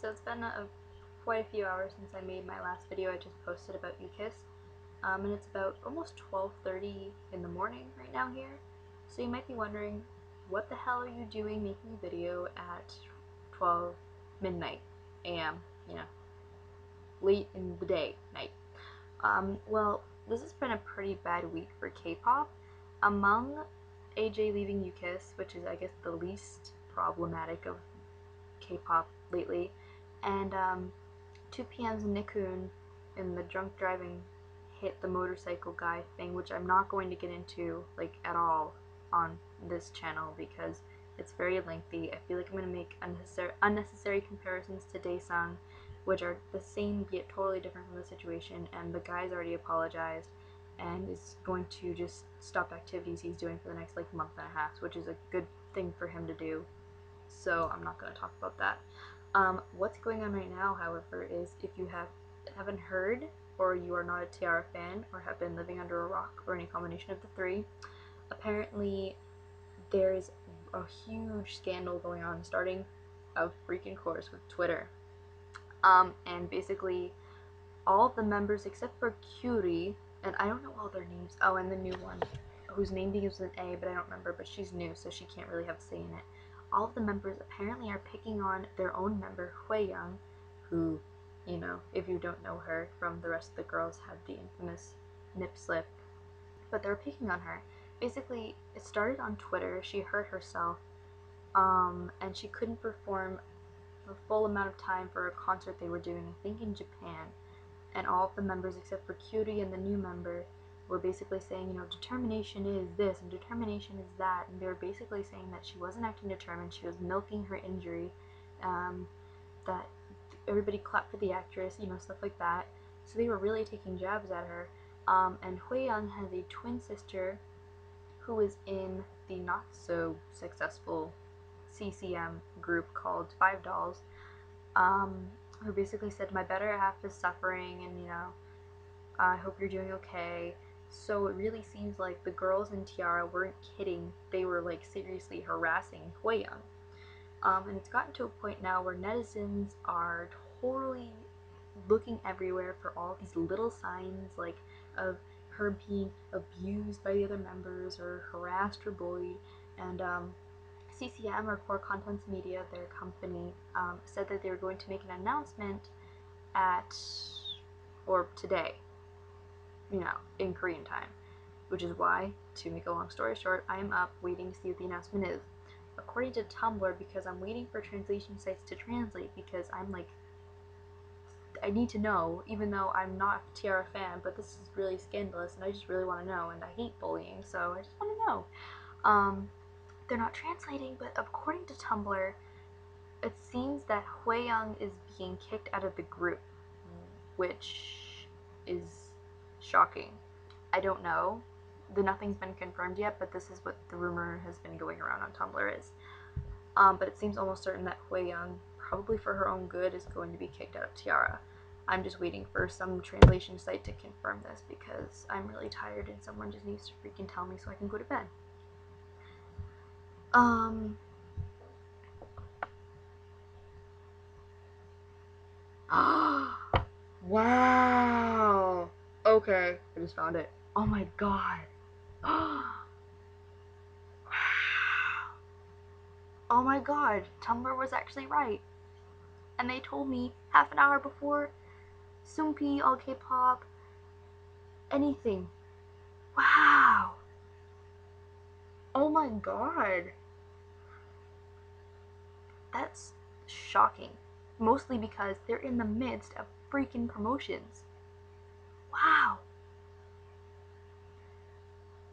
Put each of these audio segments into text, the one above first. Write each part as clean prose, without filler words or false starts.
So it's been quite a few hours since I made my last video I just posted about UKISS, and it's about almost 12:30 in the morning right now here. So you might be wondering, what the hell are you doing making a video at 12 midnight a.m., you know, late in the day, night? Well, this has been a pretty bad week for K-pop. Among AJ leaving UKISS, which is I guess the least problematic of K-pop lately, and 2 PM's Nikun in the drunk driving hit the motorcycle guy thing, which I'm not going to get into like at all on this channel because it's very lengthy. I feel like I'm going to make unnecessary comparisons to Daesung, which are the same yet totally different from the situation, and the guy's already apologized and is going to just stop activities he's doing for the next like month and a half, which is a good thing for him to do. So I'm not going to talk about that. What's going on right now, however, is if you haven't heard, or you are not a T-Ara fan, or have been living under a rock, or any combination of the three, apparently there's a huge scandal going on, starting a freaking course with Twitter. And basically all of the members except for Curie, and I don't know all their names, oh, and the new one, whose name begins with an A, but I don't remember, but she's new, so she can't really have a say in it. All of the members apparently are picking on their own member, Hwayoung, who, you know, if you don't know her from the rest of the girls, had the infamous nip slip, but they're picking on her. Basically, it started on Twitter. She hurt herself, and she couldn't perform the full amount of time for a concert they were doing, I think in Japan, and all of the members except for Cutie and the new member were basically saying, you know, determination is this and determination is that, and they were basically saying that she wasn't acting determined, she was milking her injury, that everybody clapped for the actress, you know, stuff like that. So they were really taking jabs at her. And Hwayoung has a twin sister who is in the not so successful CCM group called Five Dolls, who basically said, my better half is suffering, and you know, I hope you're doing okay. So it really seems like the girls in T-Ara weren't kidding. They were like seriously harassing Hwayoung. And it's gotten to a point now where netizens are totally looking everywhere for all these little signs like of her being abused by the other members or harassed or bullied. And CCM, or Core Contents Media, their company, said that they were going to make an announcement today, you know, in Korean time, which is why, to make a long story short, I am up waiting to see what the announcement is. According to Tumblr, because I'm waiting for translation sites to translate, because I'm like, I need to know, even though I'm not a T-Ara fan, but this is really scandalous and I just really want to know, and I hate bullying, so I just want to know. They're not translating, but according to Tumblr, it seems that Hwayoung is being kicked out of the group, which is shocking. I don't know. Nothing's been confirmed yet, but this is what the rumor has been going around on Tumblr is. But it seems almost certain that Hwayoung, probably for her own good, is going to be kicked out of T-Ara. I'm just waiting for some translation site to confirm this because I'm really tired and someone just needs to freaking tell me so I can go to bed. Wow. Okay, I just found it. Oh my god. Wow. Oh my god, Tumblr was actually right. And they told me half an hour before. Soompi, all K-pop, anything. Wow. Oh my god. That's shocking. Mostly because they're in the midst of freaking promotions. Wow.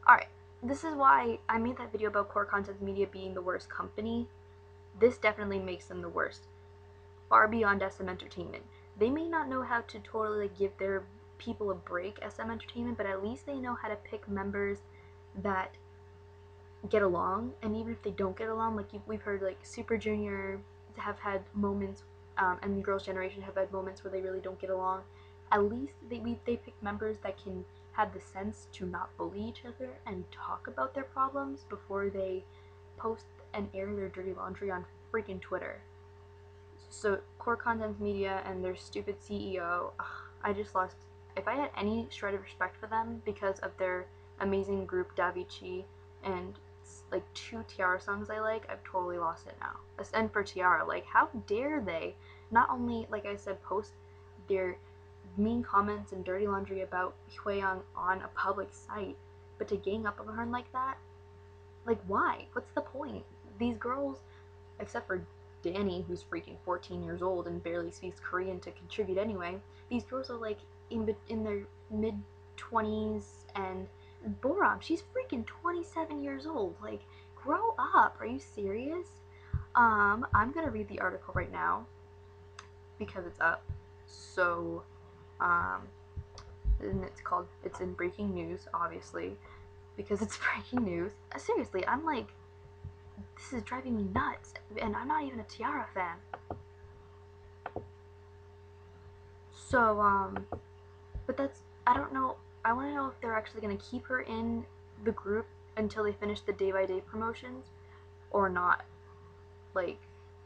Alright, this is why I made that video about Core Contents Media being the worst company. This definitely makes them the worst. Far beyond SM Entertainment. They may not know how to totally give their people a break, SM Entertainment, but at least they know how to pick members that get along, and even if they don't get along, like we've heard like Super Junior have had moments, and Girls' Generation have had moments where they really don't get along. At least they pick members that can have the sense to not bully each other and talk about their problems before they post and air their dirty laundry on freaking Twitter. So Core Content Media and their stupid CEO, I just lost. If I had any shred of respect for them because of their amazing group Davichi and like 2 T-Ara songs I like, I've totally lost it now. And for T-Ara, like, how dare they not only, like I said, post their mean comments and dirty laundry about Hwayoung on a public site, but to gang up on her like that? Like, why? What's the point? These girls, except for Danny, who's freaking 14 years old and barely speaks Korean to contribute anyway, these girls are like in their mid-20s, and Boram, she's freaking 27 years old. Like, grow up. Are you serious? I'm gonna read the article right now because it's up. So, and it's in breaking news, obviously, because it's breaking news. Seriously, I'm like, this is driving me nuts, and I'm not even a T-Ara fan. So, but that's, I don't know, I want to know if they're actually going to keep her in the group until they finish the day-by-day promotions, or not. Like,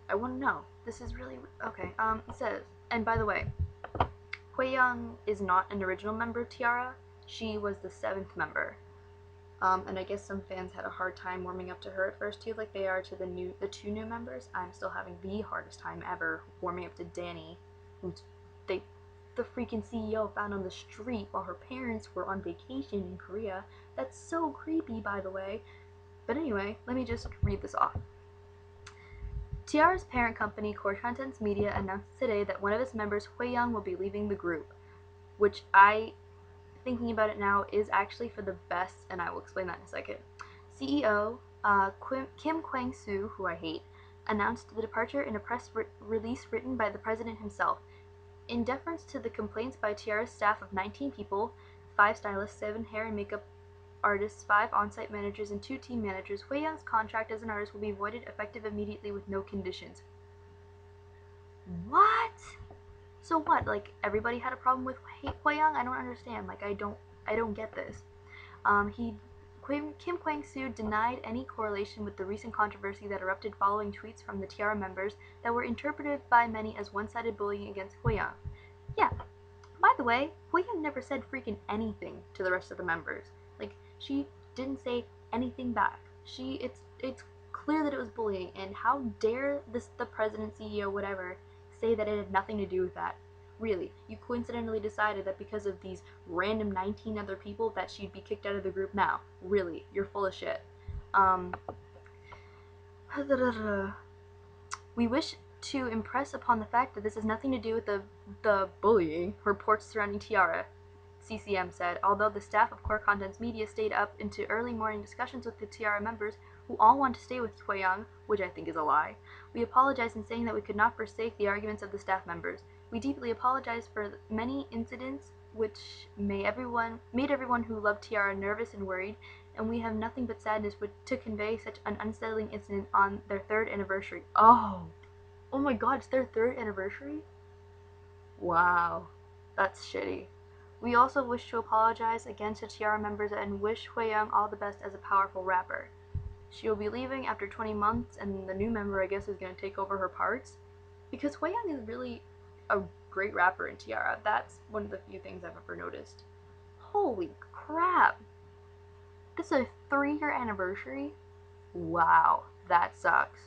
I want to know. This is really, okay, it says, and by the way, Hwayoung is not an original member of T-Ara, she was the 7th member. And I guess some fans had a hard time warming up to her at first too, like they are to the 2 new members. I'm still having the hardest time ever warming up to Danny, who the freaking CEO found on the street while her parents were on vacation in Korea. That's so creepy, by the way. But anyway, let me just read this off. T-Ara's parent company, Core Content Media, announced today that one of its members, Hwayoung, will be leaving the group, which thinking about it now, is actually for the best, and I will explain that in a second. CEO Kim Kwang-soo, who I hate, announced the departure in a press release written by the president himself. In deference to the complaints by T-Ara's staff of 19 people, 5 stylists, 7 hair and makeup artists, 5 on-site managers, and 2 team managers, Hwayoung's contract as an artist will be voided effective immediately with no conditions. What? So what? Like, everybody had a problem with Hwayoung? I don't understand. Like, I don't get this. Kim Kwang-soo denied any correlation with the recent controversy that erupted following tweets from the T-Ara members that were interpreted by many as one-sided bullying against Hwayoung. Yeah, by the way, Hwayoung never said freaking anything to the rest of the members. Like, she didn't say anything back. It's clear that it was bullying, and how dare the president, CEO, whatever, say that it had nothing to do with that. Really, you coincidentally decided that because of these random 19 other people that she'd be kicked out of the group now. Really, you're full of shit. We wish to impress upon the fact that this has nothing to do with the bullying reports surrounding T-Ara, CCM said, although the staff of Core Contents Media stayed up into early morning discussions with the T-Ara members who all want to stay with Hwayoung, which I think is a lie. We apologize in saying that we could not forsake the arguments of the staff members. We deeply apologize for many incidents which made everyone who loved T-Ara nervous and worried, and we have nothing but sadness to convey such an unsettling incident on their 3rd anniversary. Oh my god, it's their 3rd anniversary? Wow, that's shitty. We also wish to apologize again to T-Ara members and wish Hwayoung all the best as a powerful rapper. She will be leaving after 20 months, and the new member, I guess, is going to take over her parts. Because Hwayoung is really a great rapper in T-Ara. That's one of the few things I've ever noticed. Holy crap! This is a 3-year anniversary? Wow, that sucks.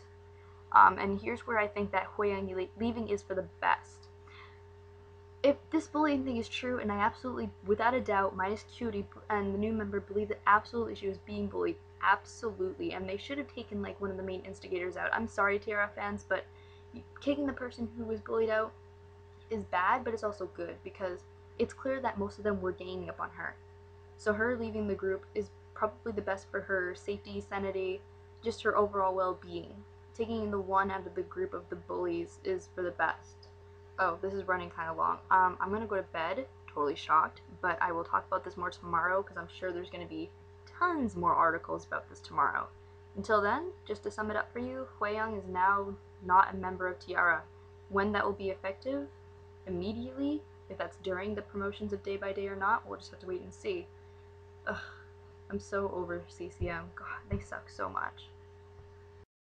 And here's where I think that Hwayoung leaving is for the best. If this bullying thing is true, and I absolutely, without a doubt, minus Cutie and the new member believe that absolutely she was being bullied, absolutely, and they should have taken like one of the main instigators out. I'm sorry, T-Ara fans, but kicking the person who was bullied out is bad, but it's also good because it's clear that most of them were ganging up on her. So her leaving the group is probably the best for her safety, sanity, just her overall well-being. Taking the one out of the group of the bullies is for the best. Oh, this is running kind of long. I'm gonna go to bed, totally shocked, but I will talk about this more tomorrow because I'm sure there's gonna be tons more articles about this tomorrow. Until then, just to sum it up for you, Hwayoung is now not a member of T-Ara. When that will be effective? Immediately? If that's during the promotions of Day by Day or not, we'll just have to wait and see. Ugh, I'm so over CCM. God, they suck so much.